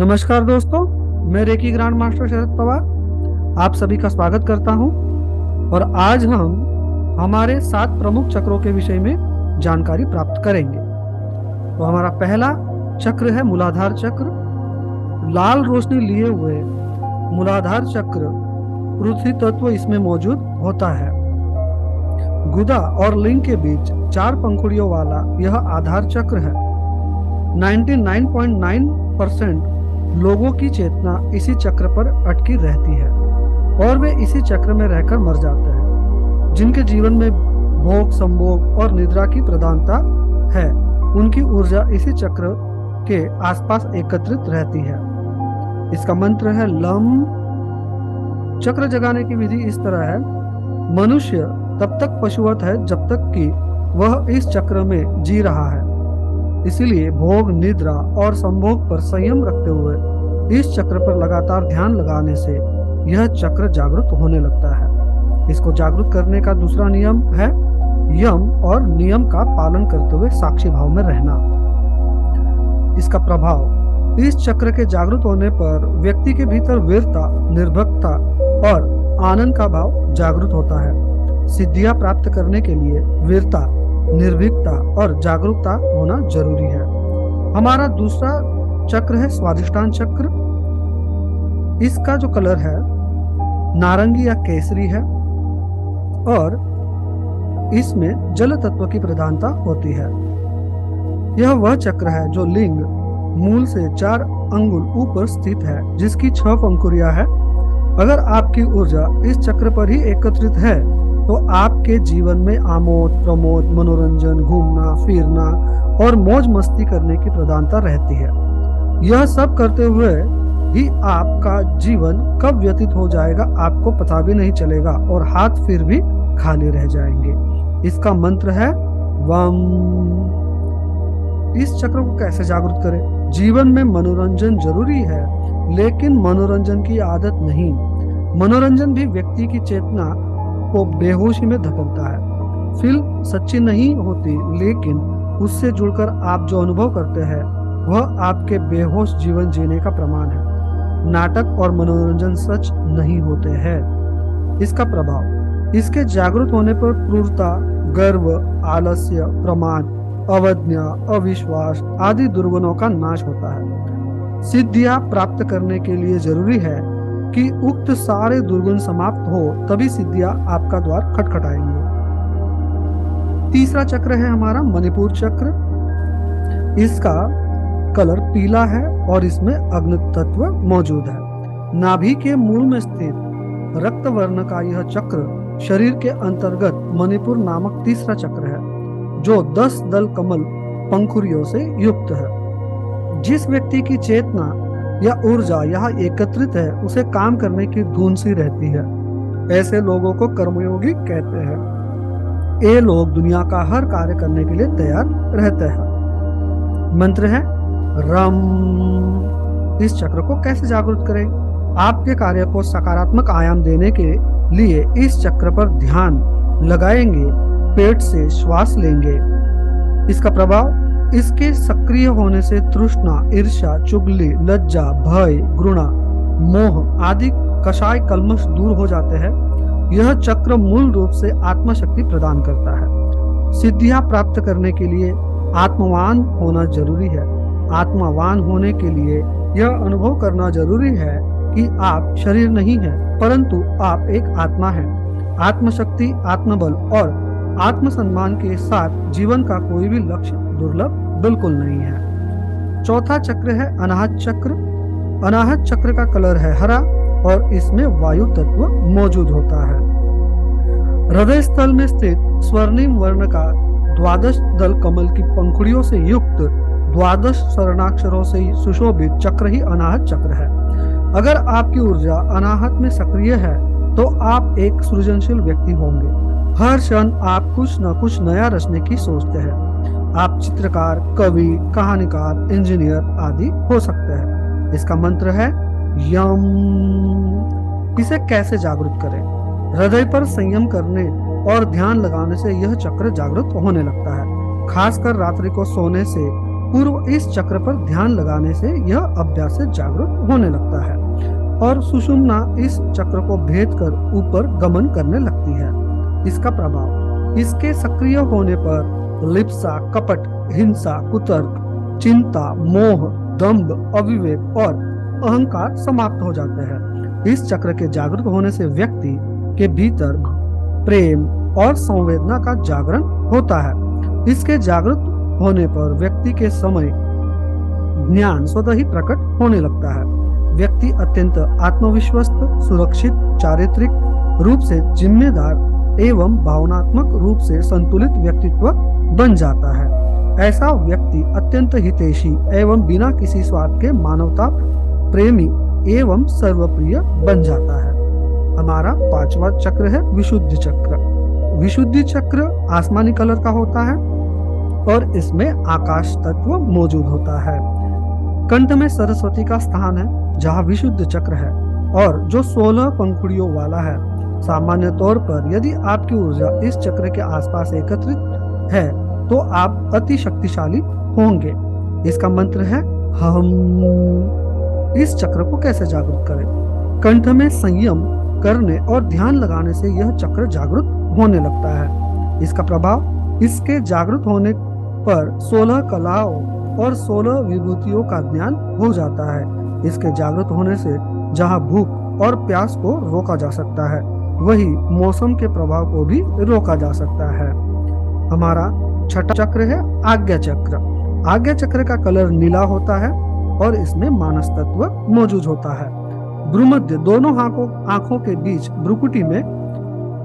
नमस्कार दोस्तों, मैं reiki grand master Sharad Pawar आप सभी का स्वागत करता हूं। और आज हम हमारे 7 प्रमुख चक्रों के विषय में जानकारी प्राप्त करेंगे। तो हमारा पहला चक्र है मूलाधार चक्र। लाल रोशनी लिए हुए मूलाधार चक्र पृथ्वी तत्व इसमें मौजूद होता है। गुदा और लिंग के बीच 4 पंखुड़ियों वाला यह आधार चक्र है। 99.9% लोगों की चेतना इसी चक्र पर अटकी रहती है और वे इसी चक्र में रहकर मर जाते हैं। जिनके जीवन में भोग, संभोग और निद्रा की प्रधानता है, उनकी ऊर्जा इसी चक्र के आसपास एकत्रित रहती है। इसका मंत्र है लम। चक्र जगाने की विधि इस तरह है। मनुष्य तब तक पशुवत है जब तक कि वह इस चक्र में जी रहा है। इसीलिए भोग, निद्रा और संभोग पर संयम रखते हुए इस चक्र पर लगातार ध्यान लगाने से यह चक्र जागृत होने लगता है। इसको जागृत करने का दूसरा नियम है यम और नियम का पालन करते हुए साक्षी भाव में रहना। इसका प्रभाव, इस चक्र के जागृत होने पर व्यक्ति के भीतर वीरता, निर्भीकता और आनंद का भाव जागृत होता है। सिद्धियां प्राप्त करने के लिए वीरता, निर्भीकता और जागरूकता होना जरूरी है। हमारा दूसरा चक्र है स्वाधिष्ठान चक्र। इसका जो कलर है नारंगी या केसरी है और इसमें जल तत्व की प्रधानता होती है। यह वह चक्र है जो लिंग मूल से 4 अंगुल ऊपर स्थित है, जिसकी 6 पंखुड़ियां है। अगर आपकी ऊर्जा इस चक्र पर ही एकत्रित है तो आपके जीवन में आमोद, प्रमोद, मनोरंजन, घूमना फिरना और मौज मस्ती करने की प्रधानता रहती है। यह सब करते हुए ही आपका जीवन कब व्यतीत हो जाएगा आपको पता भी नहीं चलेगा और हाथ फिर भी खाली रह जाएंगे। इसका मंत्र है वम। इस चक्र को कैसे जागृत करें? जीवन में मनोरंजन जरूरी है, लेकिन मनोरंजन की आदत नहीं। मनोरंजन भी व्यक्ति की चेतना को बेहोशी में धकेलता है। फिल्म सच्ची नहीं होती, लेकिन उससे जुड़कर आप जो अनुभव करते हैं वह आपके बेहोश जीवन जीने का प्रमाण है। नाटक और मनोरंजन सच नहीं होते हैं। इसका प्रभाव, इसके जागृत होने पर क्रूरता, गर्व, आलस्य, प्रमाद, अवज्ञा, अविश्वास आदि दुर्गुणों का नाश होता है। सिद्धियां प्राप्त करने के लिए जरूरी है कि उक्त सारे दुर्गुण समाप्त हो, तभी सिद्धियां आपका द्वार खटखटाएंगे। तीसरा चक्र है हमारा मणिपुर चक्र। इसका कलर पीला है और इसमें अग्नि तत्व मौजूद है। नाभि के मूल में स्थित रक्त वर्ण का यह चक्र शरीर के अंतर्गत मणिपुर नामक तीसरा चक्र है, जो 10 दल कमल पंखुड़ियों से युक्त है। जिस व्यक्ति की चेतना या ऊर्जा यहाँ एकत्रित है, उसे काम करने की धुन सी रहती है। ऐसे लोगों को कर्मयोगी कहते हैं। ये लोग दुनिया का हर कार्य करने के लिए तैयार रहते हैं। मंत्र है रम। इस चक्र को कैसे जागृत करें? आपके कार्य को सकारात्मक आयाम देने के लिए इस चक्र पर ध्यान लगाएंगे, पेट से श्वास लेंगे। इसका प्रभाव, इसके सक्रिय होने से तृष्णा, ईर्ष्या, चुगली, लज्जा, भय, घृणा, मोह आदि कषाय कल्मश दूर हो जाते हैं। यह चक्र मूल रूप से आत्मशक्ति प्रदान करता है। सिद्धियां प्राप्त करने के लिए आत्मवान होना जरूरी है। आत्मवान होने के लिए यह अनुभव करना जरूरी है कि आप शरीर नहीं हैं, परंतु आप एक आत्मा हैं। आत्मशक्ति, आत्मबल और आत्मसम्मान के साथ जीवन का कोई भी लक्ष्य दुर्लभ बिल्कुल नहीं है। चौथा चक्र है अनाहत चक्र। अनाहत चक्र का कलर है हरा और इसमें वायु तत्व मौजूद होता है। हृदय स्थल में स्थित स्वर्णिम वर्ण का 12 दल कमल की पंखुड़ियों से युक्त 12 स्वर्णाक्षरों से सुशोभित चक्र ही अनाहत चक्र है। अगर आपकी ऊर्जा अनाहत में सक्रिय है तो आप एक सृजनशील व्यक्ति होंगे। हर क्षण आप कुछ न कुछ नया रचने की सोचते हैं। आप चित्रकार, कवि, कहानीकार, इंजीनियर आदि हो सकते हैं। इसका मंत्र है यम। इसे कैसे जागृत करें? हृदय पर संयम करने और ध्यान लगाने से यह चक्र जागृत होने लगता है। खासकर रात्रि को सोने से पूर्व इस चक्र पर ध्यान लगाने से यह अभ्यास से जागरूक होने लगता है और सुषुम्ना इस चक्र को भेद कर ऊपर गमन करने लगती है। इसका प्रभाव, इसके सक्रिय होने पर लिप्सा, कपट, हिंसा, कुतर्क, चिंता, मोह, दंभ, अविवेक और अहंकार समाप्त हो जाते हैं। इस चक्र के जागृत होने से व्यक्ति के भीतर प्रेम और संवेदना का जागरण होता है। इसके जागृत होने पर व्यक्ति के समय ज्ञान स्वतः ही प्रकट होने लगता है। व्यक्ति अत्यंत आत्मविश्वस्त, सुरक्षित, चारित्रिक रूप से जिम्मेदार एवं भावनात्मक रूप से संतुलित व्यक्तित्व बन जाता है। ऐसा व्यक्ति अत्यंत हितैषी एवं बिना किसी स्वार्थ के मानवता प्रेमी एवं सर्वप्रिय बन जाता है। हमारा 5वां चक्र है विशुद्धि चक्र। विशुद्धि चक्र आसमानी कलर का होता है और इसमें आकाश तत्व मौजूद होता है। कंठ में सरस्वती का स्थान है जहाँ विशुद्ध चक्र है और जो 16 पंखुड़ियों वाला है। सामान्य तौर पर यदि आपकी ऊर्जा इस चक्र के आसपास एकत्रित है तो आप अति शक्तिशाली होंगे। इसका मंत्र है हम। इस चक्र को कैसे जागृत करें? कंठ में संयम करने और ध्यान लगाने से यह चक्र जागृत होने लगता है। इसका प्रभाव, इसके जागृत होने पर 16 कलाओं और 16 विभूतियों का ज्ञान हो जाता है। इसके जागृत होने से जहां भूख और प्यास को रोका जा सकता है, वही मौसम के प्रभाव को भी रोका जा सकता है। हमारा 6वां चक्र है आज्ञा चक्र। आज्ञा चक्र का कलर नीला होता है और इसमें मानस तत्व मौजूद होता है। भ्रूमध्य दोनों आंखों के बीच भ्रुकुटी में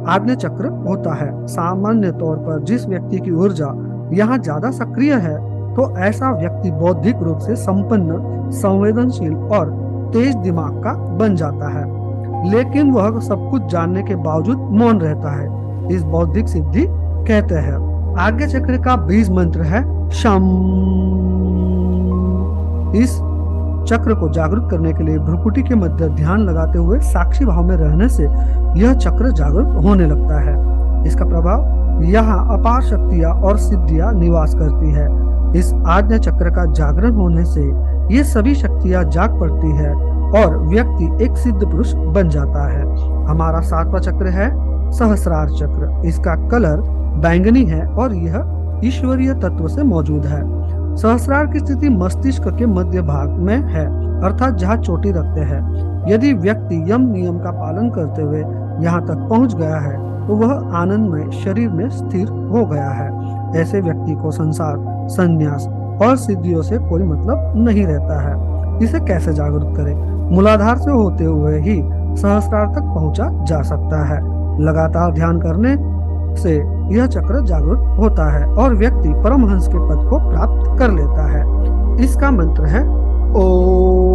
आज्ञा चक्र होता है। सामान्य तौर पर जिस व्यक्ति की ऊर्जा यहाँ ज्यादा सक्रिय है तो ऐसा व्यक्ति बौद्धिक रूप से संपन्न, संवेदनशील और तेज दिमाग का बन जाता है, लेकिन वह सब कुछ जानने के बावजूद मौन रहता है। इस बौद्धिक सिद्धि कहते हैं। आज्ञा चक्र का बीज मंत्र है शम। इस चक्र को जागृत करने के लिए भ्रुकुटी के मध्य ध्यान लगाते हुए साक्षी भाव में रहने से यह चक्र जागृत होने लगता है। इसका प्रभाव, यहाँ अपार शक्तियां और सिद्धियां निवास करती है। इस आज्ञा चक्र का जागरण होने से ये सभी शक्तियां जाग पड़ती है और व्यक्ति एक सिद्ध पुरुष बन जाता है। हमारा 7वां चक्र है सहस्रार चक्र। इसका कलर बैंगनी है और यह ईश्वरीय तत्व से मौजूद है। सहस्रार की स्थिति मस्तिष्क के मध्य भाग में है, अर्थात जहाँ चोटी रखते हैं। यदि व्यक्ति यम नियम का पालन करते हुए यहाँ तक पहुँच गया है तो वह आनंदमय शरीर में स्थिर हो गया है। ऐसे व्यक्ति को संसार, संन्यास और सिद्धियों से कोई मतलब नहीं रहता है। इसे कैसे जागरूक करें? मूलाधार से होते हुए ही सहस्रार तक पहुंचा जा सकता है। लगातार ध्यान करने से यह चक्र जागृत होता है और व्यक्ति परमहंस के पद को प्राप्त कर लेता है। इसका मंत्र है ओम।